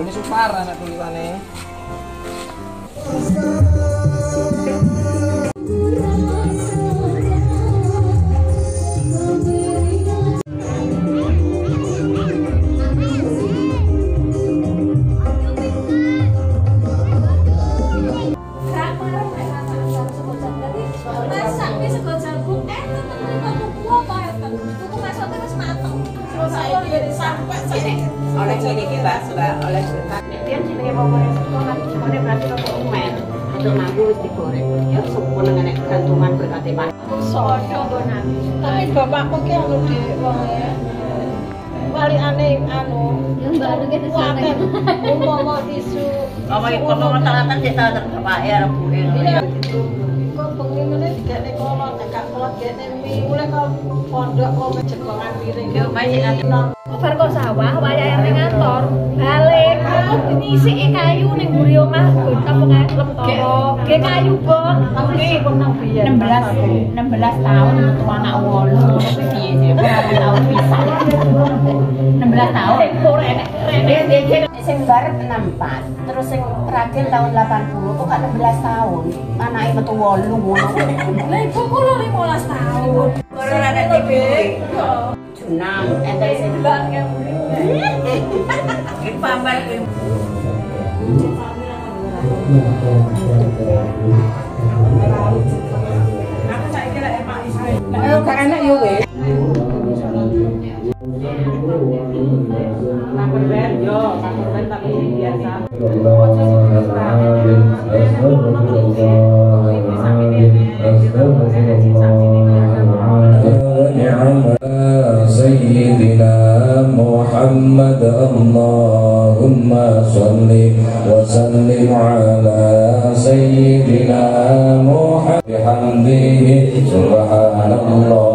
Ini supar anak tulisannya. Oleh ini kita sudah oleh dia jenenge pokoknya sekolah sekolah berarti rokok umen atau manggu wis digoreng ya sempurna nek gantungan berkate pan sodo bonan tapi bapakku ki anu di wong wali aneh anu yang baru kita sampai umpama isu apa iki kono rata-rata kita bapak ya rebuke kok bengi ngene digene kono gak kolot gene mi mulai kok pondok kok jegongan piring yo main bar kok sawah wayahe ning kantor balik kok diisiki kayu ning mburi omah apa lemtoro ge kayu bong iki 16 tahun metu anak 8 tapi piye sih tahun pisan 16 tahun ora enek sing barep 64 terus sing terakhir tahun 80 kok 16 tahun anake metu 8 ngono lha ibu kula 15 tahun ora ada TV Junang, ente sing delok ya mburi. Iki pambar iki. Aku saiki lek Pak Ismail. Nek gak enak yo wis. Kamper ben yo, kamper ben tapi biasa. Ojo سيدنا محمد اللهم صل وسلم على سيدنا محمد بحمده سبحان الله